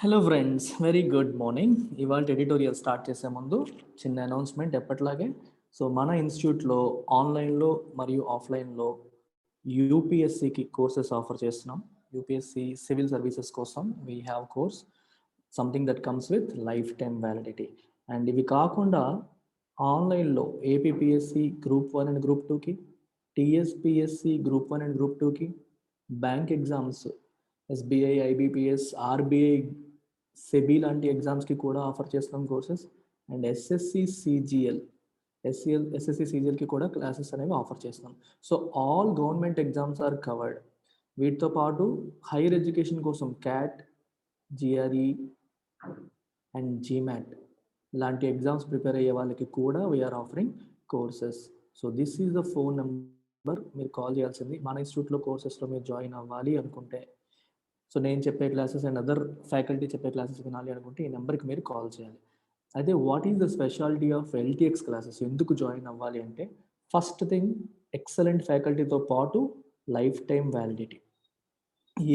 Hello friends, very good morning. ఇవాళ editorial start చేసే ముందు చిన్న అనౌన్స్మెంట్ ఎప్పట్లాగే. సో మన ఇన్స్టిట్యూట్లో ఆన్లైన్లో మరియు ఆఫ్లైన్లో యూపీఎస్సికి కోర్సెస్ ఆఫర్ చేస్తున్నాం. యూపీఎస్సి సివిల్ సర్వీసెస్ కోసం we have course something that comes with life time validity. And ఇవి కాకుండా ఆన్లైన్లో ఏపీపీఎస్సి గ్రూప్ 1 అండ్ గ్రూప్ 2కి, టీఎస్పిఎస్సి గ్రూప్ 1 అండ్ గ్రూప్ 2కి, bank exams SBI, IBPS, RBI, SEBI లాంటి ఎగ్జామ్స్కి కూడా ఆఫర్ చేస్తున్నాం కోర్సెస్. అండ్ ఎస్ఎస్సి సిజిఎల్కి కూడా క్లాసెస్ అనేవి ఆఫర్ చేస్తున్నాం. So all government exams are covered. వీటితో పాటు హైయర్ ఎడ్యుకేషన్ కోసం క్యాట్, జిఆర్ఈ అండ్ జీమాట్ లాంటి ఎగ్జామ్స్ ప్రిపేర్ అయ్యే వాళ్ళకి కూడా we are offering courses. So this is the phone number మీరు కాల్ చేయాల్సింది. మన ఇన్స్టిట్యూట్లో కోర్సెస్లో మీరు జాయిన్ అవ్వాలి అనుకుంటే, సో నేను చెప్పే క్లాసెస్ అండ్ అదర్ ఫ్యాకల్టీ చెప్పే క్లాసెస్ వినాలి అనుకుంటే ఈ నెంబర్కి మీరు కాల్ చేయాలి. అయితే what is the speciality of LTX classes, ఎందుకు జాయిన్ అవ్వాలి అంటే, ఫస్ట్ థింగ్ ఎక్సలెంట్ ఫ్యాకల్టీతో పాటు లైఫ్ టైం వ్యాలిడిటీ.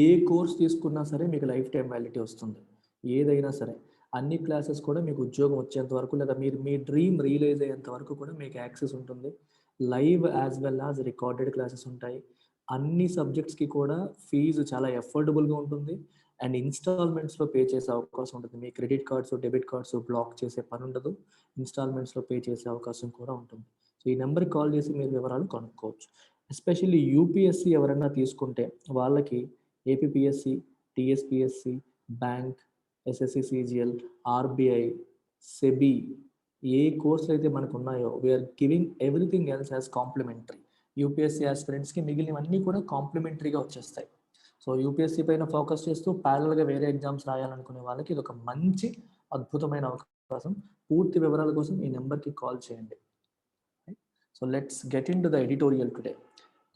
ఏ కోర్స్ తీసుకున్నా సరే మీకు లైఫ్ టైం వ్యాలిడిటీ వస్తుంది. ఏదైనా సరే అన్ని క్లాసెస్ కూడా మీకు ఉద్యోగం వచ్చేంత వరకు, లేదా మీరు మీ డ్రీమ్ రియలైజ్ అయ్యేంత వరకు కూడా మీకు యాక్సెస్ ఉంటుంది. Live as well as recorded classes ఉంటాయి. అన్ని సబ్జెక్ట్స్కి కూడా ఫీజు చాలా ఎఫోర్డబుల్గా ఉంటుంది. అండ్ ఇన్స్టాల్మెంట్స్లో పే చేసే అవకాశం ఉంటుంది. మీ credit cards, debit cards block చేసే పని ఉండదు. ఇన్స్టాల్మెంట్స్లో పే చేసే అవకాశం కూడా ఉంటుంది. సో ఈ నెంబర్కి కాల్ చేసి మీరు వివరాలు కనుక్కోవచ్చు. ఎస్పెషల్లీ యూపీఎస్సి ఎవరైనా తీసుకుంటే వాళ్ళకి APPSC, TSPSC, bank, SSC CGL, RBI, SEBI ఏ కోర్సులు అయితే మనకు ఉన్నాయో we're giving everything else as complimentary. UPSC ఆస్పిరెంట్స్కి మిగిలినవన్నీ కూడా కాంప్లిమెంటరీగా వచ్చేస్తాయి. సో యూపీఎస్సీ పైన ఫోకస్ చేస్తూ ప్యారల్గా వేరే ఎగ్జామ్స్ రాయాలనుకునే వాళ్ళకి ఇది ఒక మంచి అద్భుతమైన అవకాశం. పూర్తి వివరాల కోసం ఈ నెంబర్కి కాల్ చేయండి. So let's get into the editorial today.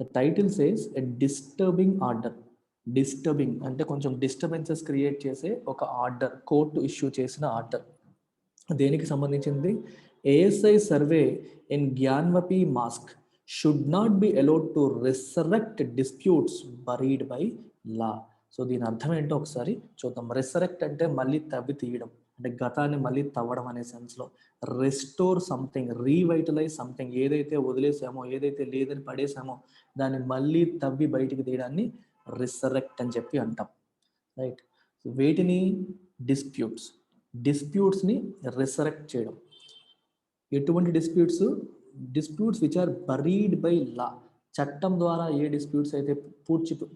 The title says a disturbing order. Disturbing అంటే కొంచెం డిస్టర్బెన్సెస్ క్రియేట్ చేసే ఒక ఆర్డర్, కోర్టు ఇష్యూ చేసిన ఆర్డర్. దేనికి సంబంధించింది? ASI survey in Gyanvapi mosque should not be allowed to resurrect disputes buried by law. So దీని అర్థం ఏంటో ఒకసారి చూద్దాం. రిసరెక్ట్ అంటే మళ్ళీ తవ్వి తీయడం, అంటే గతాన్ని మళ్ళీ తవ్వడం అనే సెన్స్లో. Restore something, revitalize something. ఏదైతే వదిలేసామో, ఏదైతే లేదని పడేసామో దాన్ని మళ్ళీ తవ్వి బయటికి తీయడాన్ని రిసరెక్ట్ అని చెప్పి అంటాం. రైట్. వేటిని? డిస్ప్యూట్స్ని రిసరెక్ట్ చేయడం. ఎటువంటి disputes? Disputes which are buried by law. చట్టం ద్వారా ఏ డిస్ప్యూట్స్ అయితే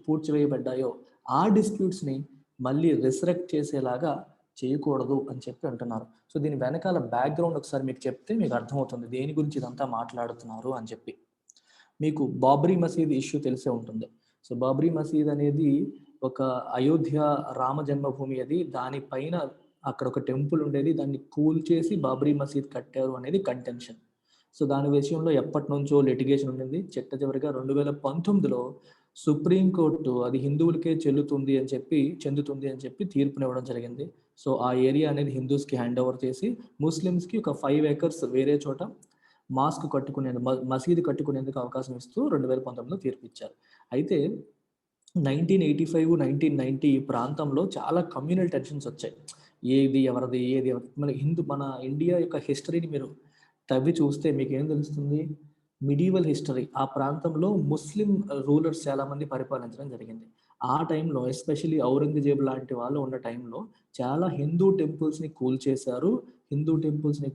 పూడ్చివేయబడ్డాయో ఆ డిస్ప్యూట్స్ని మళ్ళీ రిసరెక్ట్ చేసేలాగా చేయకూడదు అని చెప్పి అంటున్నారు. సో దీని వెనకాల బ్యాక్గ్రౌండ్ ఒకసారి మీకు చెప్తే మీకు అర్థమవుతుంది దేని గురించి ఇదంతా మాట్లాడుతున్నారు అని చెప్పి. మీకు బాబ్రీ మసీద్ ఇష్యూ తెలిసే ఉంటుంది. సో బాబ్రీ మసీద్ అనేది ఒక అయోధ్య రామ జన్మభూమి. అది దానిపైన అక్కడ ఒక టెంపుల్ ఉండేది, దాన్ని కూల్చేసి బాబ్రీ మసీద్ కట్టారు అనేది కంటెన్షన్. సో దాని విషయంలో ఎప్పటి నుంచో లిటిగేషన్ ఉండింది. చివరిగా 2019లో సుప్రీంకోర్టు అది హిందువులకే చెందుతుంది అని చెప్పి తీర్పునివ్వడం జరిగింది. సో ఆ ఏరియా అనేది హిందూస్కి హ్యాండ్ ఓవర్ చేసి ముస్లిమ్స్కి ఒక 5 acres వేరే చోట మసీదు కట్టుకునేందుకు అవకాశం ఇస్తూ 2019లో తీర్పు ఇచ్చారు. అయితే 1985, 1990 ఈ ప్రాంతంలో చాలా కమ్యూనల్ టెన్షన్స్ వచ్చాయి. ఏది ఎవరిది, మన ఇండియా యొక్క హిస్టరీని మీరు తవ్వి చూస్తే మీకు ఏం తెలుస్తుంది? Medieval history. ఆ ప్రాంతంలో ముస్లిం రూలర్స్ చాలామంది పరిపాలించడం జరిగింది. ఆ టైంలో ఎస్పెషల్లీ ఔరంగజేబు లాంటి వాళ్ళు ఉన్న టైంలో చాలా హిందూ టెంపుల్స్ని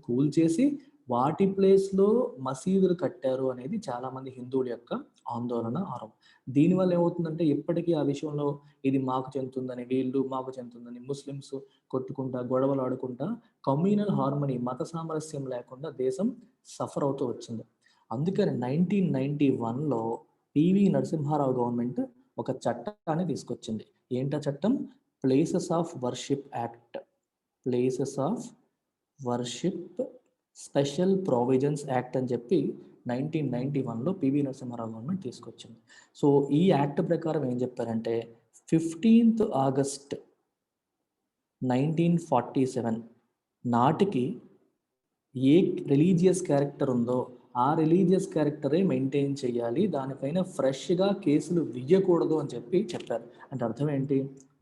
కూల్చేసి వాటి ప్లేస్లో మసీదులు కట్టారు అనేది చాలామంది హిందువుల యొక్క ఆందోళన, ఆరోపణ. దీనివల్ల ఏమవుతుందంటే ఇప్పటికీ ఆ విషయంలో ఇది మాకు చెందుతుందని, వీళ్ళు మాకు చెందుతుందని, ముస్లిమ్స్ కొట్టుకుంటా, గొడవలు ఆడుకుంటా, కమ్యూనల్ హార్మనీ, మత సామరస్యం లేకుండా దేశం సఫర్ అవుతూ వచ్చింది. అందుకని 1991లో పివి నరసింహారావు గవర్నమెంట్ ఒక చట్టాన్ని తీసుకొచ్చింది. ఏంటా చట్టం? Places of worship act. Places of worship special provisions act అని చెప్పి 1991లో పివి నరసింహారావు గవర్నమెంట్ తీసుకొచ్చింది. సో ఈ యాక్ట్ ప్రకారం ఏం చెప్పారంటే 15th August 1947 నాటికి ఏ రిలీజియస్ క్యారెక్టర్ ఉందో ఆ రిలీజియస్ క్యారెక్టరే మెయింటైన్ చేయాలి, దానిపైన ఫ్రెష్గా కేసులు వెయ్యకూడదు అని చెప్పి చెప్పారు. అంటే అర్థం ఏంటి?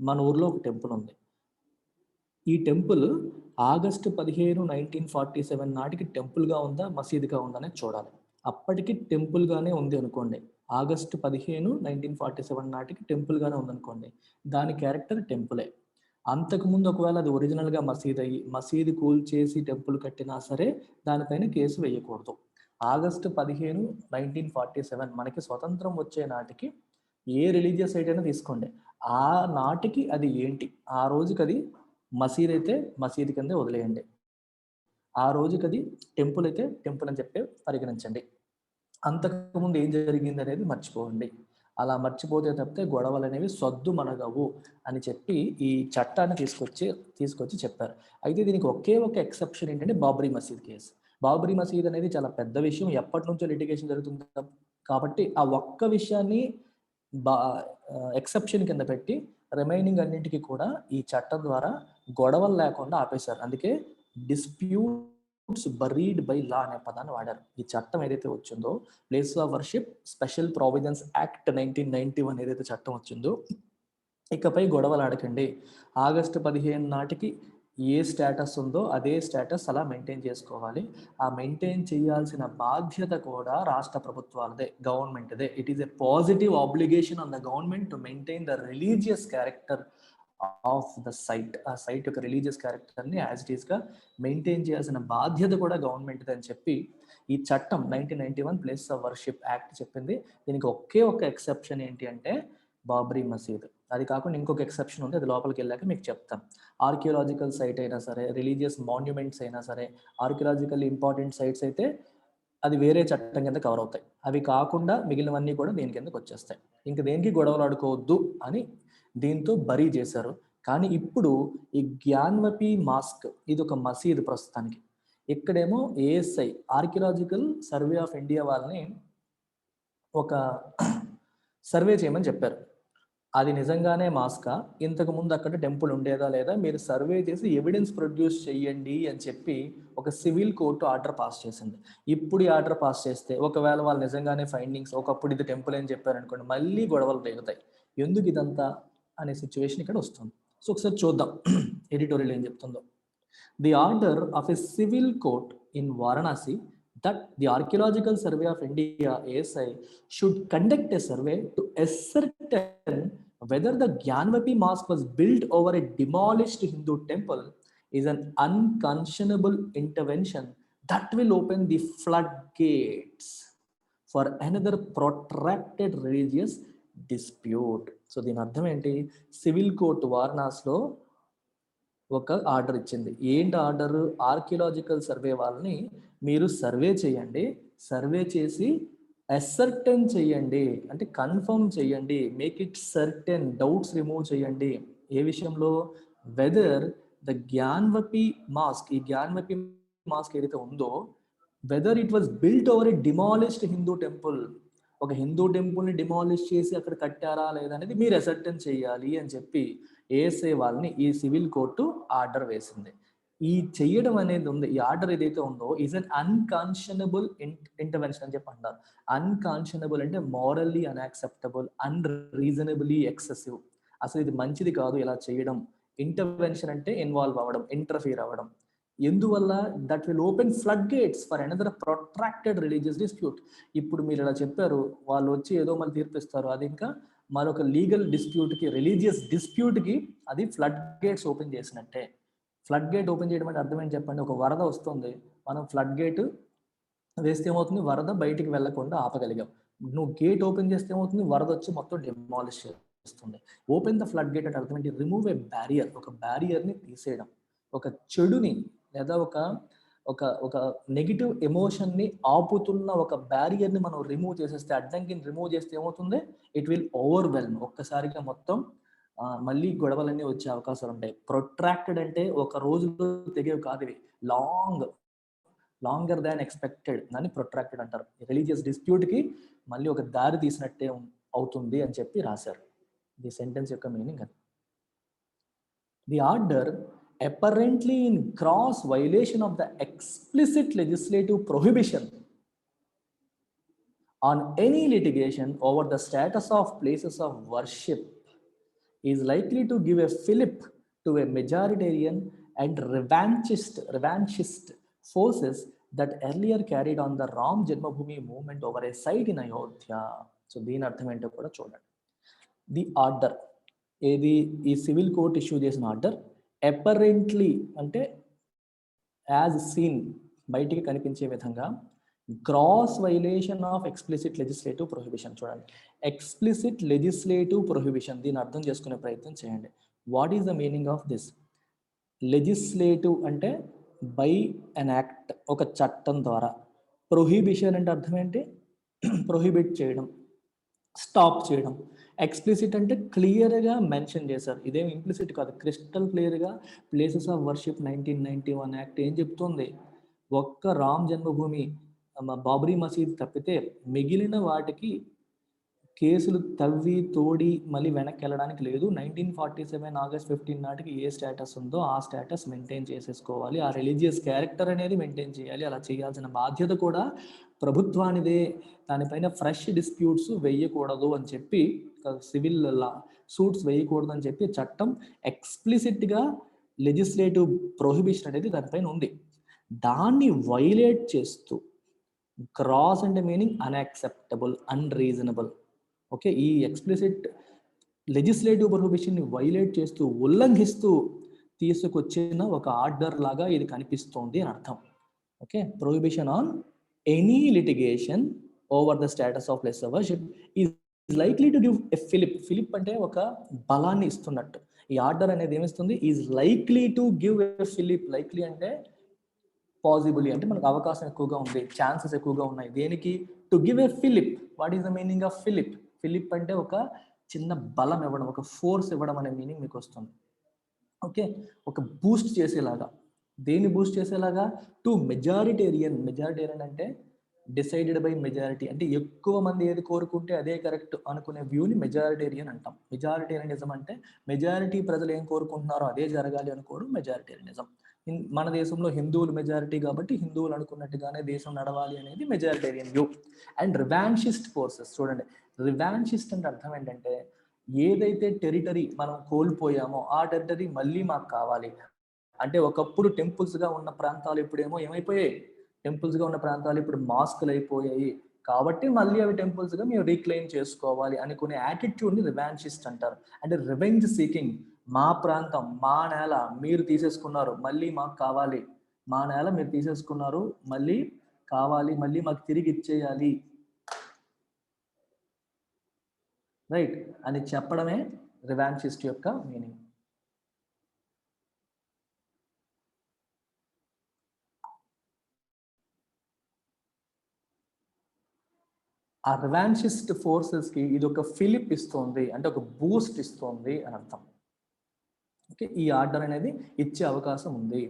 మన ఊర్లో ఒక టెంపుల్ ఉంది, ఈ టెంపుల్ ఆగస్టు 15, 1947 నాటికి టెంపుల్గా ఉందా మసీదుగా ఉందా అనేది చూడాలి. అప్పటికి టెంపుల్గానే ఉంది అనుకోండి. ఆగస్టు 15, 1947 నాటికి టెంపుల్గానే ఉందనుకోండి, దాని క్యారెక్టర్ టెంపులే. అంతకుముందు ఒకవేళ అది ఒరిజినల్గా మసీద్ అయ్యి మసీదు కూల్చేసి టెంపుల్ కట్టినా సరే దానిపైన కేసు వేయకూడదు. ఆగస్టు 15, 1947 మనకి స్వతంత్రం వచ్చే నాటికి ఏ రిలీజియస్ సైట్ అయినా తీసుకోండి, ఆ నాటికి అది ఏంటి, ఆ రోజుకి అది మసీద్ అయితే మసీద్ కిందే వదిలేయండి, ఆ రోజుకి అది టెంపుల్ అయితే టెంపుల్ అని చెప్పి పరిగణించండి. అంతకుముందు ఏం జరిగింది అనేది మర్చిపోండి. అలా మర్చిపోతే తప్పితే గొడవలు అనేవి సద్దు మనగవు అని చెప్పి ఈ చట్టాన్ని తీసుకొచ్చి చెప్పారు. అయితే దీనికి ఒకే ఒక ఎక్సెప్షన్ ఏంటంటే బాబ్రీ మసీద్ కేసు. బాబ్రీ మసీద్ అనేది చాలా పెద్ద విషయం, ఎప్పటి నుంచో లిటిగేషన్ జరుగుతుంది కాబట్టి ఆ ఒక్క విషయాన్ని బా ఎక్సెప్షన్ కింద పెట్టి రిమైనింగ్ అన్నింటికి కూడా ఈ చట్టం ద్వారా గొడవలు లేకుండా ఆపేశారు. అందుకే డిస్ప్యూట్స్ బరీడ్ బై లా అనే పదాన్ని వాడారు. ఈ చట్టం ఏదైతే వచ్చిందో, place of worship special provisions act 1991 ఏదైతే చట్టం వచ్చిందో, ఇకపై గొడవలు ఆడకండి, ఆగస్టు 15 నాటికి ఏ స్టేటస్ ఉందో అదే స్టేటస్ అలా మెయింటైన్ చేసుకోవాలి. ఆ మెయింటైన్ చేయాల్సిన బాధ్యత కూడా రాష్ట్ర ప్రభుత్వాలదే, గవర్నమెంట్దే. It is a positive obligation on the government to maintain the religious character of the site. ఆ సైట్ యొక్క రిలీజియస్ క్యారెక్టర్ని యాజ్ ఇట్ ఈస్గా మెయింటైన్ చేయాల్సిన బాధ్యత కూడా గవర్నమెంట్దే అని చెప్పి ఈ చట్టం 1991 ప్లేస్ ఆఫ్ వర్షిప్ యాక్ట్ చెప్పింది. దీనికి ఒకే ఒక ఎక్సెప్షన్ ఏంటి అంటే బాబ్రీ మసీద్. అది కాకుండా ఇంకొక ఎక్సెప్షన్ ఉంది, అది లోపలికి వెళ్ళాక మీకు చెప్తాను. ఆర్కియలాజికల్ సైట్ అయినా సరే, రిలీజియస్ మాన్యుమెంట్స్ అయినా సరే, ఆర్కియలాజికల్ ఇంపార్టెంట్ సైట్స్ అయితే అది వేరే చట్టం కింద కవర్ అవుతాయి. అవి కాకుండా మిగిలినవన్నీ కూడా దీని కిందకి వచ్చేస్తాయి. ఇంక దేనికి గొడవలు ఆడుకోవద్దు అని దీంతో బరీ చేశారు. కానీ ఇప్పుడు ఈ జ్ఞాన్వపి మాస్క్ ఇది ఒక మసీదు ప్రస్తుతానికి. ఇక్కడేమో ASI archaeological survey of India వాళ్ళని ఒక సర్వే చేయమని చెప్పారు. అది నిజంగానే మాస్కా, ఇంతకు ముందు అక్కడ టెంపుల్ ఉండేదా లేదా, మీరు సర్వే చేసి ఎవిడెన్స్ ప్రొడ్యూస్ చేయండి అని చెప్పి ఒక సివిల్ కోర్టు ఆర్డర్ పాస్ చేసింది. ఇప్పుడు ఈ ఆర్డర్ పాస్ చేస్తే ఒకవేళ వాళ్ళు నిజంగానే ఫైండింగ్స్ ఒకప్పుడు ఇది టెంపుల్ అని చెప్పారనుకోండి, మళ్ళీ గొడవలు రేగుతాయి. ఎందుకు ఇదంతా అనే సిచ్యువేషన్ ఇక్కడ వస్తుంది. సో ఒకసారి చూద్దాం ఎడిటోరియల్ ఏం చెప్తుందో. The order of a civil court in Varanasi that the Archaeological Survey of India ASI should conduct a survey to ascertain whether the Gyanvapi mosque was built over a demolished Hindu temple is an unconscionable intervention that will open the floodgates for another protracted religious dispute. So దీని అర్థం ఏంటి, civil court వారణాసిలో ఒక order ఇచ్చింది. ఏంటి order, archaeological survey వాళ్ళని మీరు survey చేయండి, సర్వే చేసి అసర్టెన్ చేయండి, అంటే కన్ఫర్మ్ చేయండి, make it certain, doubts remove చేయండి. ఏ విషయంలో, వెదర్ ద జ్ఞాన్వపి మాస్క్, ఈ జ్ఞాన్వపి మాస్క్ ఏదైతే ఉందో, whether it was built over a demolished Hindu temple, ఒక హిందూ టెంపుల్ని డిమాలిష్ చేసి అక్కడ కట్టారా లేదా అనేది మీరు అసర్టెన్ చేయాలి అని చెప్పి ఏఎస్ఐ వాళ్ళని ఈ సివిల్ కోర్టు ఆర్డర్ వేసింది. ఈ చెయ్యడం అనేది ఉంది, ఈ ఆర్డర్ ఏదైతే ఉందో ఈజ్ అన్ అన్కాన్షనబుల్ ఇంటర్వెన్షన్ అని చెప్పి అంటారు. అన్కాన్షనబుల్ అంటే మోరల్లీ అన్యాక్సెప్టబుల్, అన్రీజనబుల్లీ ఎక్సెసివ్, అసలు ఇది మంచిది కాదు ఇలా చేయడం. ఇంటర్వెన్షన్ అంటే ఇన్వాల్వ్ అవ్వడం, ఇంటర్ఫియర్ అవ్వడం. ఎందువల్ల, that will open flood gates for another protracted religious dispute. ఇప్పుడు మీరు ఇలా చెప్పారు, వాళ్ళు వచ్చి ఏదో మళ్ళీ తీర్పిస్తారు, అది ఇంకా మరొక లీగల్ డిస్ప్యూట్కి, రిలీజియస్ డిస్ప్యూట్కి అది ఫ్లడ్ గేట్స్ ఓపెన్ చేసినట్టే. ఫ్లడ్ గేట్ ఓపెన్ చేయడం అంటే అర్థం ఏంటి చెప్పండి, ఒక వరద వస్తుంది, మనం ఫ్లడ్ గేట్ వేస్తే ఏమవుతుంది, వరద బయటికి వెళ్లకుండా ఆపగలిగాం. నువ్వు గేట్ ఓపెన్ చేస్తే ఏమవుతుంది, వరద వచ్చి మొత్తం డిమాలిష్ చేస్తుంది. ఓపెన్ ద ఫ్లడ్ గేట్ అంటే అర్థం ఏంటి, రిమూవ్ ఏ బ్యారియర్, ఒక బ్యారియర్ని తీసేయడం, ఒక చెడుని లేదా ఒక ఒక ఒక నెగిటివ్ ఎమోషన్ని ఆపుతున్న ఒక బ్యారియర్ని మనం రిమూవ్ చేసేస్తే, అడ్డంకిని రిమూవ్ చేస్తే ఏమవుతుంది, ఇట్ విల్ ఓవర్వెల్మ్, ఒక్కసారిగా మొత్తం మళ్ళీ గొడవలన్నీ వచ్చే అవకాశాలు ఉంటాయి. ప్రొట్రాక్టెడ్ అంటే ఒక రోజులో తెగేవి కాదు ఇవి, లాంగర్ దాన్ ఎక్స్పెక్టెడ్ అని ప్రొట్రాక్టెడ్ అంటారు. రిలీజియస్ డిస్ప్యూట్కి మళ్ళీ ఒక దారి తీసినట్టే అవుతుంది అని చెప్పి రాశారు. ఈ సెంటెన్స్ యొక్క మీనింగ్ అది. The order apparently in gross violation of the explicit legislative prohibition on any litigation over the status of places of worship is likely to give a fillip to a majoritarian and revanchist forces that earlier carried on the Ram Janmabhoomi movement over a site in Ayodhya. So దీని అర్థం ఏంటో కూడా చూడండి. The order ఏది, ఈ civil court issue చేసిన order apparently అంటే as seen బయటికి కనిపించే విధంగా gross violation of explicit legislative prohibition. చూడండి, ఎక్స్ప్లిసిట్ లెజిస్లేటివ్ ప్రొహిబిషన్, దీన్ని అర్థం చేసుకునే ప్రయత్నం చేయండి. What is the meaning of this? Legislative అంటే బై అన్ యాక్ట్, ఒక చట్టం ద్వారా. ప్రొహిబిషన్ అంటే అర్థం ఏంటి? ప్రొహిబిట్ చేయడం, స్టాప్ చేయడం. ఎక్స్ప్లిసిట్ అంటే క్లియర్గా మెన్షన్ చేశారు, ఇదేం ఇంప్లిసిట్ కాదు, క్రిస్టల్ క్లియర్గా ప్లేసెస్ ఆఫ్ వర్షిప్ 1991 యాక్ట్ ఏం చెప్తుంది? ఒక్క రామ్ జన్మభూమి బాబ్రీ మసీద్ తప్పితే మిగిలిన వాటికి కేసులు తవ్వి తోడి మళ్ళీ వెనక్కి వెళ్ళడానికి లేదు. 1947 ఆగస్ట్ 15 నాటికి ఏ స్టేటస్ ఉందో ఆ స్టేటస్ మెయింటైన్ చేసేసుకోవాలి, ఆ రిలీజియస్ క్యారెక్టర్ అనేది మెయింటైన్ చేయాలి. అలా చేయాల్సిన బాధ్యత కూడా ప్రభుత్వానిదే. దానిపైన ఫ్రెష్ డిస్ప్యూట్స్ వేయకూడదు అని చెప్పి, సివిల్ సూట్స్ వేయకూడదు అని చెప్పి చట్టం ఎక్స్ప్లిసిట్గా లెజిస్లేటివ్ ప్రొహిబిషన్ అనేది దానిపైన ఉంది. దాన్ని వైలేట్ చేస్తూ, క్రాస్ అంటే మీనింగ్ అన్యాక్సెప్టబుల్, అన్రీజనబుల్. ఓకే, ఈ ఎక్స్ప్లిసిట్ లెజిస్లేటివ్ ప్రొహిబిషన్ని వైలేట్ చేస్తూ, ఉల్లంఘిస్తూ తీసుకొచ్చిన ఒక ఆర్డర్ లాగా ఇది కనిపిస్తోంది అని అర్థం. Okay, prohibition on any litigation over the status of place of worship is likely to give a fillip అంటే ఒక బలాన్ని ఇస్తున్నట్టు. ఈ ఆర్డర్ అనేది ఏమిస్తుంది? Is likely to give a fillip. Likely అంటే పాసిబుల్లీ అంటే మనకు అవకాశం ఎక్కువగా ఉంది, ఛాన్సెస్ ఎక్కువగా ఉన్నాయి. దేనికి? To give a fillip. What is the meaning of fillip? Fillip అంటే ఒక చిన్న బలం ఇవ్వడం, ఒక ఫోర్స్ ఇవ్వడం అనే మీనింగ్ మీకు వస్తుంది. ఓకే, ఒక బూస్ట్ చేసేలాగా. దేన్ని బూస్ట్ చేసేలాగా? To majoritarian. మెజారిటేరియన్ అంటే డిసైడెడ్ బై మెజారిటీ, అంటే ఎక్కువ మంది ఏది కోరుకుంటే అదే కరెక్ట్ అనుకునే వ్యూని మెజారిటేరియన్ అంటాం. మెజారిటేరియనిజం అంటే మెజారిటీ ప్రజలు ఏం కోరుకుంటున్నారో అదే జరగాలి అనుకోవడం మెజారిటేరియనిజం. మన దేశంలో హిందువులు మెజారిటీ కాబట్టి హిందువులు అనుకున్నట్టుగానే దేశం నడవాలి అనేది majoritarian view. And revanchist forces. చూడండి, రివాన్షిస్ట్ అంటే అర్థం ఏంటంటే ఏదైతే టెరిటరీ మనం కోల్పోయామో ఆ టెరిటరీ మళ్ళీ మాకు కావాలి. అంటే ఒకప్పుడు టెంపుల్స్గా ఉన్న ప్రాంతాలు ఇప్పుడేమో ఏమైపోయాయి? టెంపుల్స్గా ఉన్న ప్రాంతాలు ఇప్పుడు మాస్కులు అయిపోయాయి, కాబట్టి మళ్ళీ అవి టెంపుల్స్గా మేము రీక్లెయిమ్ చేసుకోవాలి అనుకునే యాటిట్యూడ్ని రివాన్షిస్ట్ అంటారు. అంటే రివెంజ్ సీకింగ్. మా ప్రాంతం, మా నేల మీరు తీసేసుకున్నారు, మళ్ళీ మాకు కావాలి. మా నేల మీరు తీసేసుకున్నారు, మళ్ళీ కావాలి, మళ్ళీ మాకు తిరిగి ఇచ్చేయాలి, రైట్ అని చెప్పడమే రివాన్షిస్ట్ యొక్క మీనింగ్. ఆ రివాన్షిస్ట్ ఫోర్సెస్కి ఇది ఒక ఫిలిప్ ఇస్తుంది, అంటే ఒక బూస్ట్ ఇస్తుంది అని అర్థం. ఓకే, ఈ ఆర్డర్ అనేది ఇచ్చే అవకాశం ఉంది.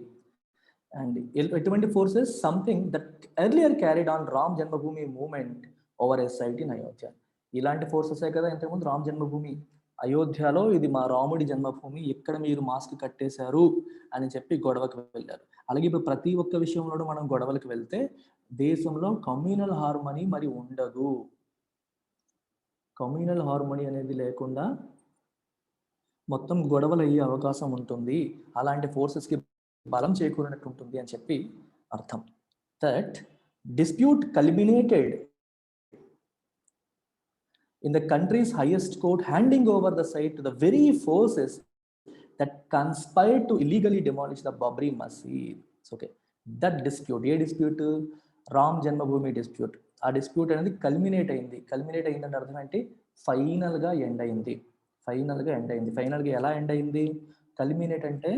అండ్ ఎటువంటి forces? Something that earlier carried on Ram Janmabhoomi movement over a site in Ayodhya. ఇలాంటి ఫోర్సెసే కదా ఇంతకుముందు రామ్ జన్మభూమి, అయోధ్యలో ఇది మా రాముడి జన్మభూమి, ఇక్కడ మీరు మాస్క్ కట్టేశారు అని చెప్పి గొడవకు వెళ్ళారు. అలాగే ఇప్పుడు ప్రతి ఒక్క విషయంలోనూ మనం గొడవలకు వెళ్తే దేశంలో కమ్యూనల్ హార్మనీ మరి ఉండదు. కమ్యూనల్ హార్మనీ అనేది లేకుండా మొత్తం గొడవలు అయ్యే అవకాశం ఉంటుంది. అలాంటి ఫోర్సెస్కి బలం చేకూరినట్టు ఉంటుంది అని చెప్పి అర్థం. That dispute culminated in the country's highest court, handing over the site to the very forces that conspired to illegally demolish the Babri Masjid. Okay, that dispute, A dispute? Ram Janmabhoomi dispute. ఆ dispute అనేది culminate అయింది. Culminate అయిందంటే అర్థం ఏంటి? ఫైనల్గా end అయింది. ఫైనల్గా ఎలా ఎండ్ అయింది? కల్మినేట్ అంటే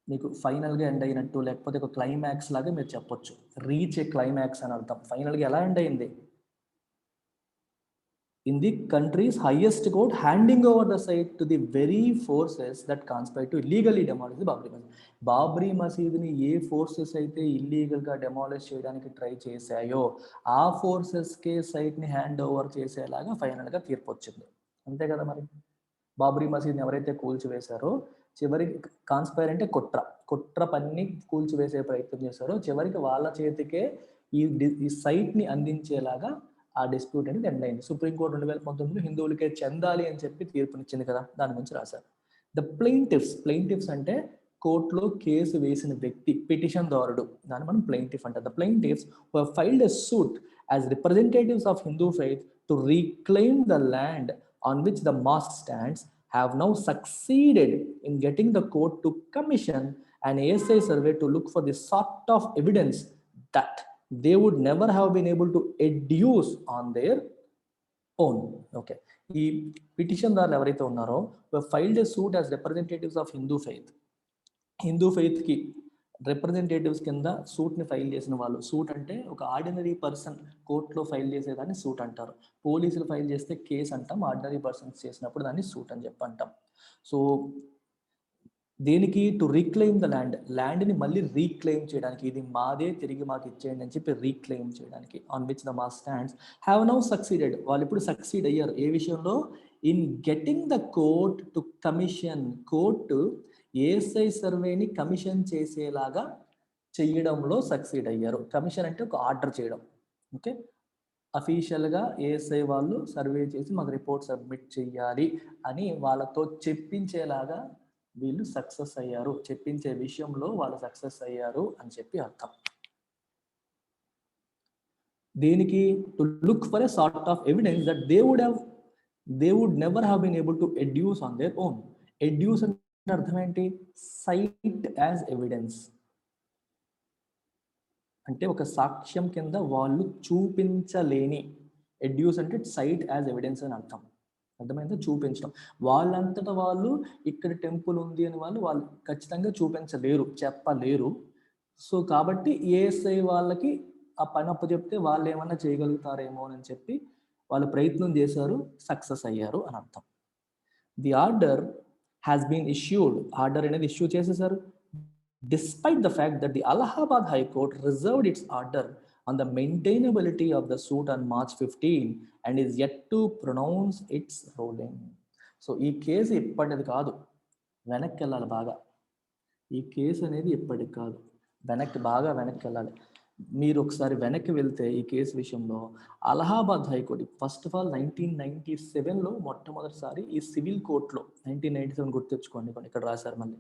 మీకు ఫైనల్గా ఎండ్ అయినట్టు, లేకపోతే ఒక క్లైమాక్స్ లాగా మీరు చెప్పొచ్చు. రీచ్ ఏ క్లైమాక్స్ అని అర్థం. ఫైనల్గా ఎలా ఎండ్ అయింది? in the country's highest court, handing over the site to the very forces that conspired to illegally demolish the Babri Masjid. Babri మసీద్ని ఏ ఫోర్సెస్ అయితే ఇల్లీగల్గా డెమాలిష్ చేయడానికి ట్రై చేశాయో ఆ ఫోర్సెస్కే సైట్ని హ్యాండ్ ఓవర్ చేసేలాగా ఫైనల్గా తీర్పు వచ్చింది. అంతే కదా మరి. బాబ్రీ మసీద్ని ఎవరైతే కూల్చివేశారో చివరికి కాన్స్పైర్ అంటే కుట్ర పన్ని కూల్చివేసే ప్రయత్నం చేశారో చివరికి వాళ్ళ చేతికే ఈ సైట్ని అందించేలాగా ఆ డిస్ప్యూట్ అనేది ఎండ్ అయింది. సుప్రీంకోర్టు 2019లో హిందువులకే చెందాలి అని చెప్పి తీర్పునిచ్చింది కదా, దాని గురించి రాశారు. ద ప్లెయింటిఫ్స్ అంటే కోర్టులో కేసు వేసిన వ్యక్తి, పిటిషన్దారుడు, దాన్ని మనం ప్లెయింటిఫ్ అంటారు. The plaintiffs who have filed a suit as representatives of Hindu faith to reclaim the land on which the mosque stands have now succeeded in getting the court to commission an ASI survey to look for the sort of evidence that they would never have been able to adduce on their own. Okay. ఈ పిటిషన్దారులు ఎవరైతే ఉన్నారో filed a suit as representatives of Hindu ఫెయిత్కి representatives కింద సూట్ని file చేసిన వాళ్ళు. Suit అంటే ఒక ఆర్డినరీ పర్సన్ కోర్టులో ఫైల్ చేసేదాన్ని సూట్ అంటారు. పోలీసులు ఫైల్ చేస్తే కేసు అంటాం, ఆర్డినరీ పర్సన్స్ చేసినప్పుడు దాన్ని సూట్ అని చెప్పి అంటాం. సో దేనికి? టు రీక్లెయిమ్ ద ల్యాండ్ని మళ్ళీ రీక్లెయిమ్ చేయడానికి, ఇది మాదే తిరిగి మాకు ఇచ్చేయండి అని చెప్పి రీక్లెయిమ్ చేయడానికి. On which the mask stands have now succeeded, వాళ్ళు ఇప్పుడు సక్సీడ్ అయ్యారు. ఏ విషయంలో? In getting the court to commission, court ASI సర్వేని కమిషన్ చేసేలాగా చేయడంలో సక్సీడ్ అయ్యారు. కమిషన్ అంటే ఒక ఆర్డర్ చేయడం. ఓకే, అఫీషియల్గా ఏఎస్ఐ వాళ్ళు సర్వే చేసి మాకు రిపోర్ట్ సబ్మిట్ చేయాలి అని వాళ్ళతో చెప్పించేలాగా వీళ్ళు సక్సెస్ అయ్యారు. చెప్పించే విషయంలో వాళ్ళు సక్సెస్ అయ్యారు అని చెప్పి అర్థం. దేనికి? To look for a sort of evidence that they would never have been able to adduce on their own. Adduce అంటే అర్థం ఏంటి? సైట్ యాజ్ ఎవిడెన్స్ అంటే ఒక సాక్ష్యం కింద వాళ్ళు చూపించలేని. ఎడ్యూస్ అంటే సైట్ యాజ్ ఎవిడెన్స్ అని అర్థం. అర్థమైందా? చూపించడం. వాళ్ళంతటా వాళ్ళు ఇక్కడ టెంపుల్ ఉంది అని వాళ్ళు ఖచ్చితంగా చూపించలేరు, చెప్పలేరు. సో కాబట్టి ఏఎస్ఐ వాళ్ళకి ఆ పని అప్పచెప్తే వాళ్ళు ఏమన్నా చేయగలుగుతారేమో అని చెప్పి వాళ్ళు ప్రయత్నం చేశారు, సక్సెస్ అయ్యారు అని అర్థం. The order has been issued, order అనేది ఇష్యూ చేసేసారు. Despite the fact that the Allahabad High Court reserved its order on the maintainability of the suit on March 15 and is yet to pronounce its ruling. So ఈ case ఇప్పటిది కాదు, వెనక్కి వెళ్ళాలి బాగా. ఈ case అనేది ఇప్పటికి కాదు, బాగా వెనక్కి వెళ్ళాలి. మీరు ఒకసారి వెనక్కి వెళ్తే ఈ కేసు విషయంలో Allahabad high court first of all 1997లో మొట్టమొదటిసారి ఈ సివిల్ కోర్టులో, 1997 గుర్తెచ్చుకోండి, ఇక్కడ రాశారు మళ్ళీ.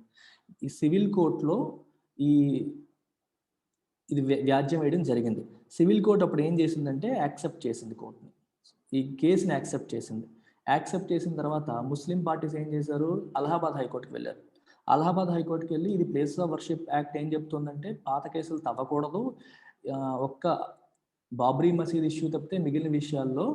ఈ సివిల్ కోర్టులో ఇది వ్యాజ్యం వేయడం జరిగింది. సివిల్ కోర్టు అప్పుడు ఏం చేసిందంటే యాక్సెప్ట్ చేసింది, కోర్టుని ఈ కేసుని యాక్సెప్ట్ చేసింది. యాక్సెప్ట్ చేసిన తర్వాత ముస్లిం పార్టీస్ ఏం చేశారు? అలహాబాద్ హైకోర్టుకి వెళ్ళారు. అలహాబాద్ హైకోర్టుకి వెళ్ళి ఇది ప్లేసెస్ ఆఫ్ వర్షిప్ యాక్ట్ ఏం చెప్తుందంటే పాత కేసులు తవ్వకూడదు, ఒక్క బాబ్రీ మసీద్ ఇష్యూ తప్పితే మిగిలిన విషయాల్లో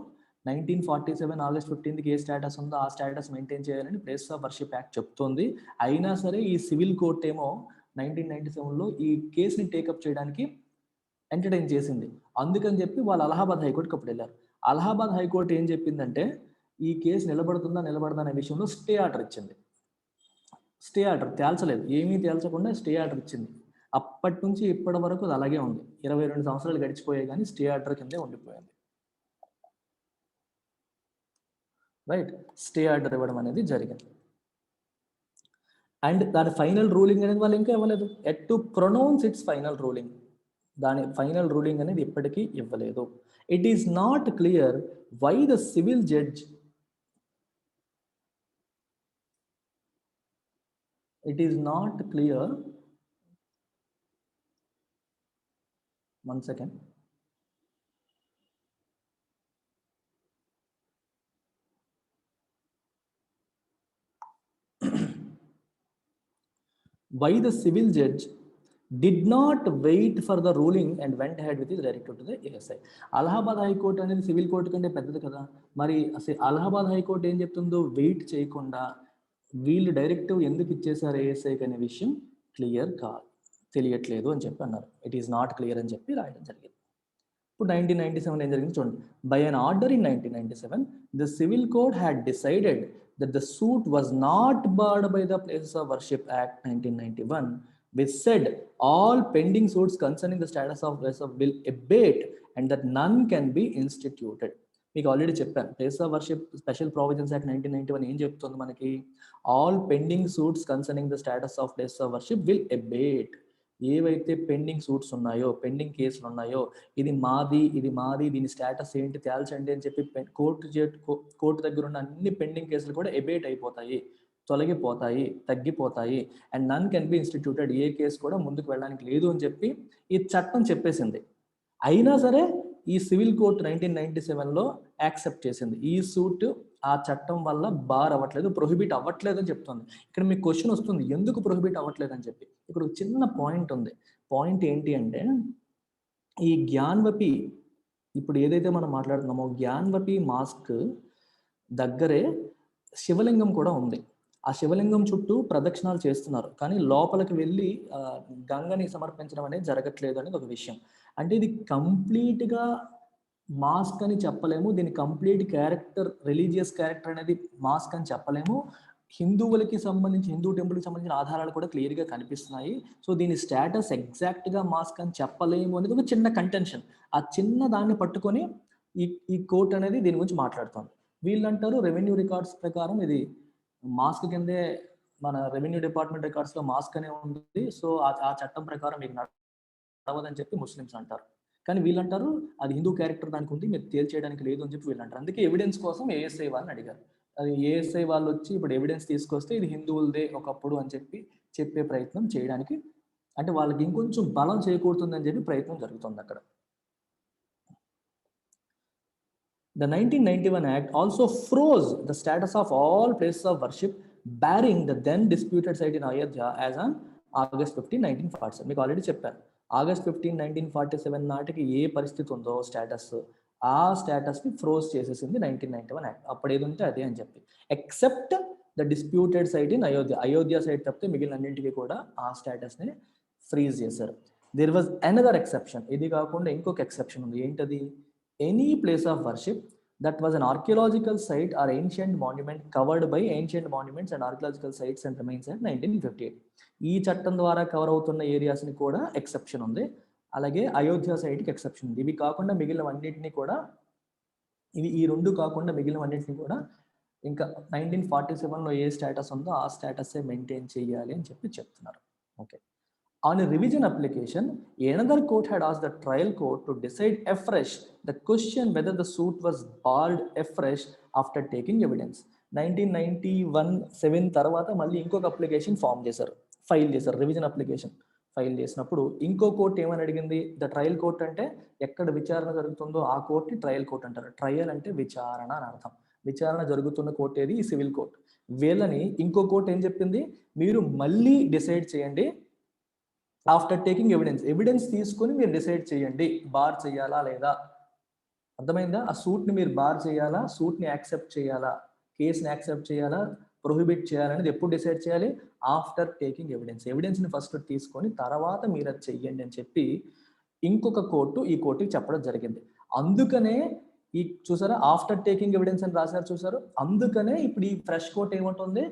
1947 ఆగస్ట్ 15కి ఏ స్టేటస్ ఉందో ఆ స్టేటస్ మెయింటైన్ చేయాలని ప్లేసెస్ ఆఫ్ వర్షిప్ యాక్ట్ చెప్తోంది. అయినా సరే ఈ సివిల్ కోర్ట్ ఏమో 1997లో ఈ కేసుని టేకప్ చేయడానికి ఎంటర్టైన్ చేసింది. అందుకని చెప్పి వాళ్ళు అలహాబాద్ హైకోర్టుకి అప్పుడు వెళ్ళారు. అలహాబాద్ హైకోర్టు ఏం చెప్పిందంటే ఈ కేసు నిలబడదా అనే విషయంలో స్టే ఆర్డర్ ఇచ్చింది. స్టే ఆర్డర్ తేల్చలేదు, ఏమీ తేల్చకుండా స్టే ఆర్డర్ ఇచ్చింది. అప్పటి నుంచి ఇప్పటి వరకు అది అలాగే ఉంది. 22 సంవత్సరాలు గడిచిపోయాయి కానీ స్టే ఆర్డర్ కిందే ఉండిపోయింది. రైట్, స్టే ఆర్డర్ ఇవ్వడం అనేది జరిగింది. అండ్ దాని ఫైనల్ రూలింగ్ అనేది వాళ్ళు ఇంకా ఇవ్వలేదు. Yet to pronounce its final ruling, దాని ఫైనల్ రూలింగ్ అనేది ఇప్పటికీ ఇవ్వలేదు. It is not clear why the civil judge one second. Why the civil judge did not wait for the ruling and went ahead with his directive to the ASI. Allahabad high court అనేది civil court కంటే పెద్దది కదా, మరి Allahabad high court ఏం చెప్తుందో wait చేయకుండా వీళ్ళు directive ఎందుకు ఇచ్చేసారు ఏఎస్ఐకి అనే విషయం క్లియర్ కాదు, తెలియట్లేదు అని చెప్పి అన్నారు. ఇట్ ఈస్ నాట్ క్లియర్ అని చెప్పి రాయడం జరిగింది. ఇప్పుడు 1997 ఏం జరిగింది చూడండి. By an order in 1997 the civil court had decided that the suit was not barred by the Places of Worship Act 1991, which said all pending suits concerning the status of places of will abate and that none can be instituted. మీకు already చెప్పాను, places of worship special provisions act 1991 ఏం చెప్తుంది మనకి? All pending suits concerning the status of places of worship will abate. ఏవైతే pending suits ఉన్నాయో, pending కేసులు ఉన్నాయో, ఇది మాది, దీని స్టేటస్ ఏంటి తేల్చండి అని చెప్పి కోర్టు దగ్గర ఉన్న అన్ని పెండింగ్ కేసులు కూడా ఎబేట్ అయిపోతాయి, తొలగిపోతాయి, తగ్గిపోతాయి. And none can be instituted, ఏ కేసు కూడా ముందుకు వెళ్ళడానికి లేదు అని చెప్పి ఈ చట్టం చెప్పేసింది. అయినా సరే ఈ సివిల్ కోర్ట్ 1997లో యాక్సెప్ట్ చేసింది. ఈ సూట్ ఆ చట్టం వల్ల బార్ అవ్వట్లేదు, ప్రొహిబిట్ అవ్వట్లేదు అని చెప్తుంది. ఇక్కడ మీకు క్వశ్చన్ వస్తుంది, ఎందుకు ప్రొహిబిట్ అవ్వట్లేదు అని చెప్పి. ఇక్కడ ఒక చిన్న పాయింట్ ఉంది. పాయింట్ ఏంటి అంటే, ఈ జ్ఞాన్వపి ఇప్పుడు ఏదైతే మనం మాట్లాడుతున్నామో జ్ఞాన్వపి మాస్క్ దగ్గరే శివలింగం కూడా ఉంది. ఆ శివలింగం చుట్టూ ప్రదక్షిణాలు చేస్తున్నారు, కానీ లోపలికి వెళ్ళి గంగని సమర్పించడం అనేది జరగట్లేదు అనేది ఒక విషయం. అంటే ఇది కంప్లీట్గా మాస్క్ అని చెప్పలేము, దీని కంప్లీట్ క్యారెక్టర్, రిలీజియస్ క్యారెక్టర్ అనేది మాస్క్ అని చెప్పలేము. హిందువులకి సంబంధించి, హిందూ టెంపుల్కి సంబంధించిన ఆధారాలు కూడా క్లియర్గా కనిపిస్తున్నాయి. సో దీని స్టేటస్ ఎగ్జాక్ట్గా మాస్క్ అని చెప్పలేము అనేది ఒక చిన్న కంటెన్షన్. ఆ చిన్న దాన్ని పట్టుకొని ఈ కోర్ట్ అనేది దీని గురించి మాట్లాడుతుంది. వీళ్ళు అంటారు రెవెన్యూ రికార్డ్స్ ప్రకారం ఇది మాస్క్ కిందే, మన రెవెన్యూ డిపార్ట్మెంట్ రికార్డ్స్లో మాస్క్ అనే ఉంది, సో ఆ చట్టం ప్రకారం మీకు నడవదని చెప్పి ముస్లిమ్స్ అంటారు. కానీ వీళ్ళంటారు అది హిందూ క్యారెక్టర్ దానికి ఉంది, మీరు తేల్చేయడానికి లేదు అని చెప్పి వీళ్ళంటారు. అందుకే ఎవిడెన్స్ కోసం ఏఎస్ఐ వాళ్ళని అడిగారు. అది ఏఎస్ఐ వాళ్ళు వచ్చి ఇప్పుడు ఎవిడెన్స్ తీసుకొస్తే ఇది హిందువులదే ఒకప్పుడు అని చెప్పి చెప్పే ప్రయత్నం చేయడానికి, అంటే వాళ్ళకి ఇంకొంచెం బలం చేకూరుతుందని చెప్పి ప్రయత్నం జరుగుతుంది అక్కడ. The 1991 Act also froze the status of all places of worship bearing the then disputed site in Ayodhya as on August 15, 1947. మీకు ఆల్రెడీ చెప్పాను, August 15, 1947 నాటికి ఏ పరిస్థితి ఉందో స్టేటస్, ఆ స్టేటస్ని ఫ్రోజ్ చేసేసింది 1991 యాక్ట్. అప్పుడు ఏది ఉంటే అదే అని చెప్పి, except the disputed site in Ayodhya site తప్పితే మిగిలిన అన్నింటికి కూడా ఆ స్టేటస్ని ఫ్రీజ్ చేశారు. దేర్ వాజ్ అనదర్ ఎక్సెప్షన్, ఇది కాకుండా ఇంకొక ఎక్సెప్షన్ ఉంది. ఏంటది? Any place of worship that was an archaeological site or ancient monument covered by Ancient Monuments and Archaeological Sites and Remains Act 1958. ఈ చట్టం ద్వారా కవర్ అవుతున్న ఏరియాస్ని కూడా ఎక్సెప్షన్ ఉంది. అలాగే అయోధ్య సైట్కి ఎక్సెప్షన్ ఉంది. ఇవి కాకుండా మిగిలినవన్నింటినీ కూడా, ఈ రెండు కాకుండా మిగిలినవన్నింటినీ కూడా ఇంకా 1947లో ఏ స్టేటస్ ఉందో ఆ స్టేటసే మెయింటైన్ చేయాలి అని చెప్పి చెప్తున్నారు. Okay. On a revision application, another court had asked the trial court to decide afresh the question whether the suit was barred afresh after taking evidence. 1991 తర్వాత మళ్ళీ ఇంకొక అప్లికేషన్ ఫైల్ చేశారు, రివిజన్ అప్లికేషన్ ఫైల్ చేసినప్పుడు ఇంకో court ఏమని అడిగింది? The trial court అంటే ఎక్కడ విచారణ జరుగుతుందో ఆ కోర్టుని ట్రయల్ కోర్ట్ అంటారు. ట్రయల్ అంటే విచారణ అని అర్థం. విచారణ జరుగుతున్న కోర్టు ఏది? ఈ సివిల్ కోర్ట్. వీళ్ళని ఇంకో కోర్టు ఏం చెప్పింది? మీరు మళ్ళీ డిసైడ్ చేయండి, ఆఫ్టర్ టేకింగ్ ఎవిడెన్స్ తీసుకొని మీరు డిసైడ్ చేయండి బార్ చేయాలా లేదా. అర్థమైందా? ఆ సూట్ని మీరు బార్ చేయాలా, సూట్ని యాక్సెప్ట్ చేయాలా, కేసుని యాక్సెప్ట్ చేయాలా, ప్రొహిబిట్ చేయాలనేది ఎప్పుడు డిసైడ్ చేయాలి? ఆఫ్టర్ టేకింగ్ ఎవిడెన్స్ని ఫస్ట్ తీసుకొని తర్వాత మీరు అది చెయ్యండి అని చెప్పి ఇంకొక కోర్టు ఈ కోర్టుకి చెప్పడం జరిగింది. అందుకనే ఈ చూసారా, ఆఫ్టర్ టేకింగ్ ఎవిడెన్స్ అని రాశారు చూసారు. అందుకనే ఇప్పుడు ఈ ఫ్రెష్ కోర్ట్ ఏమంటుంది?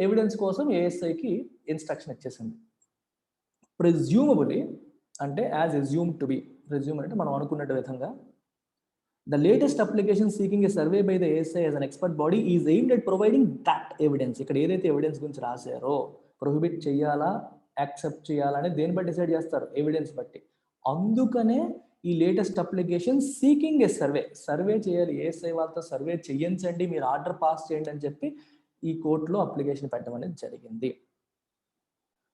ఎవిడెన్స్ కోసం ఏఎస్ఐకి ఇన్స్ట్రక్షన్ ఇచ్చేసింది. ప్రెజ్యూమబుల్లీ అంటే as assumed to be, presume అంటే మనం అనుకున్నట్టు విధంగా, the latest application seeking A survey by the ASI as an expert body is aimed at providing that evidence. ఇక్కడ ఏదైతే ఎవిడెన్స్ గురించి రాశారో, ప్రొహిబిట్ చేయాలా యాక్సెప్ట్ చేయాలా అనేది దేని బట్టి డిసైడ్ చేస్తారు? ఎవిడెన్స్ బట్టి. అందుకనే ఈ లేటెస్ట్ అప్లికేషన్ సీకింగ్ ఏ సర్వే చేయాలి, ఏఎస్ఐ వాళ్ళతో సర్వే చేయించండి, మీరు ఆర్డర్ పాస్ చేయండి అని చెప్పి ఈ కోర్టులో అప్లికేషన్ పెట్టడం అనేది జరిగింది.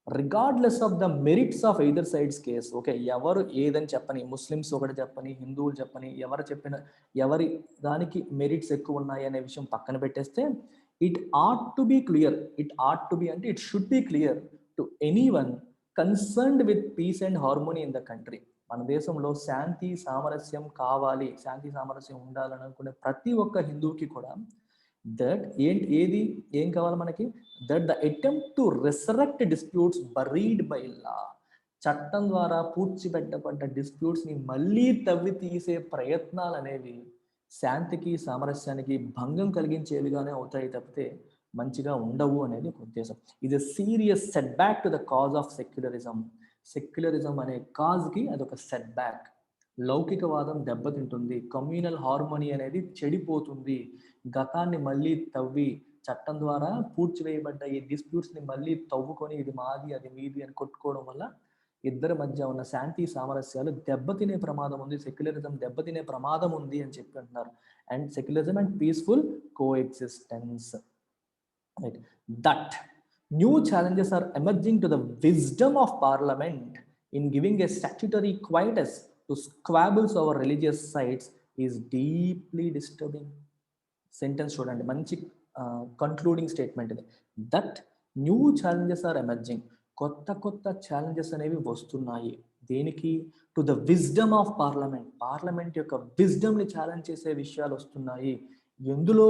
Regardless of the merits of either sides case. Okay, ఎవరు ఏదని చెప్పని, ముస్లిమ్స్ ఒకటి చెప్పని, హిందువులు చెప్పని, ఎవరు చెప్పిన ఎవరి దానికి మెరిట్స్ ఎక్కువ ఉన్నాయి అనే విషయం పక్కన పెట్టేస్తే, it ought to be clear, అంటే it should be clear to anyone concerned with peace and harmony in the country. మన దేశంలో శాంతి సామరస్యం కావాలి, శాంతి సామరస్యం ఉండాలని అనుకునే ప్రతి ఒక్క హిందువుకి కూడా దట్ ఏం కావాలి మనకి? That the attempt to resurrect disputes buried by law. చట్టం ద్వారా పూడ్చిపెట్టబడ్డ డిస్ప్యూట్స్ ని మళ్ళీ తవ్వి తీసే ప్రయత్నాలు అనేవి శాంతికి సామరస్యానికి భంగం కలిగించేవిగానే అవుతాయి తప్పితే మంచిగా ఉండవు అనేది ఒక ఉద్దేశం. ఇది serious set back to the cause of secularism అనే కాజ్కి అదొక సెట్ బ్యాక్. లౌకికవాదం దెబ్బతింటుంది, కమ్యూనల్ హార్మోనీ అనేది చెడిపోతుంది. గతాన్ని మళ్ళీ తవ్వి చట్టం ద్వారా పూడ్చివేయబడ్డ ఈ డిస్ప్యూట్స్ని మళ్ళీ తవ్వుకొని ఇది మాది అది మీది అని కొట్టుకోవడం వల్ల ఇద్దరి మధ్య ఉన్న శాంతి సామరస్యాలు దెబ్బతినే ప్రమాదం ఉంది, సెక్యులరిజం దెబ్బతినే ప్రమాదం ఉంది అని చెప్పి అంటున్నారు. And secularism and peaceful coexistence. Right. That new challenges are emerging to the wisdom of parliament in giving a statutory quietus to squabbles over religious sites is deeply disturbing. Sentence చూడండి, మంచి concluding statement ఇది. That new challenges are emerging, కొత్త కొత్త challenges అనేవి వస్తున్నాయి. దేనికి? To the wisdom of parliament, parliament యొక్క విజ్డమ్ని ఛాలెంజ్ చేసే విషయాలు వస్తున్నాయి. ఎందులో?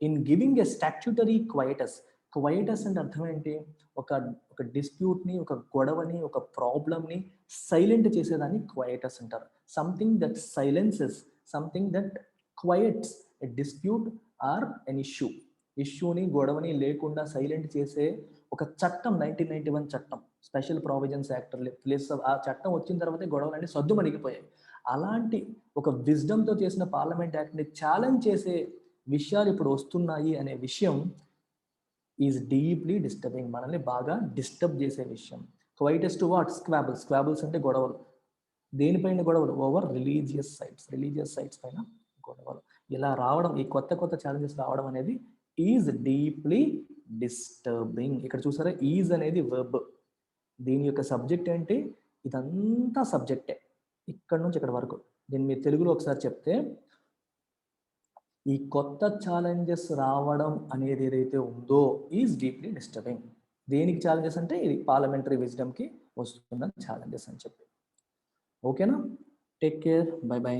In giving a statutory quietus. Quietus అంటే అర్థం ఏంటి? ఒక డిస్ప్యూట్ని, ఒక గొడవని, ఒక ప్రాబ్లమ్ని సైలెంట్ చేసేదాన్ని క్వైటస్ అంటారు. Something that silences, something that quiets a dispute or an issue. ఇష్యూని, గొడవని లేకుండా సైలెంట్ చేసే ఒక చట్టం 1991 చట్టం, స్పెషల్ ప్రావిజన్స్ యాక్ట్. ప్లస్ ఆ చట్టం వచ్చిన తర్వాతే గొడవలన్నీ సద్దుమణిగిపోయాయి. అలాంటి ఒక విజ్డమ్తో చేసిన పార్లమెంట్ యాక్ట్ని ఛాలెంజ్ చేసే విషయాలు ఇప్పుడు వస్తున్నాయి అనే విషయం ఈజ్ డీప్లీ డిస్టర్బింగ్, మనల్ని బాగా డిస్టర్బ్ చేసే విషయం. Quietus to what? Squabbles. Squabbles అంటే గొడవలు. దేనిపైన గొడవలు? Over religious sites. Religious sites పైన గొడవలు. ఇలా రావడం, ఈ కొత్త కొత్త ఛాలెంజెస్ రావడం అనేది ఈజ్ డీప్లీ డిస్టర్బింగ్. ఇక్కడ చూసారా, ఈజ్ అనేది వర్బ్. దీని యొక్క సబ్జెక్ట్ ఏంటి? ఇదంతా సబ్జెక్టే, ఇక్కడ నుంచి ఇక్కడ వరకు. దీన్ని మీరు తెలుగులో ఒకసారి చెప్తే, ఈ కొత్త ఛాలెంజెస్ రావడం అనేది ఏదైతే ఉందో ఈజ్ డీప్లీ డిస్టర్బింగ్. దేనికి ఛాలెంజెస్ అంటే ఇది పార్లమెంటరీ విజ్డమ్కి వస్తున్న ఛాలెంజెస్ అని చెప్పి. ఓకేనా? Take care, by by.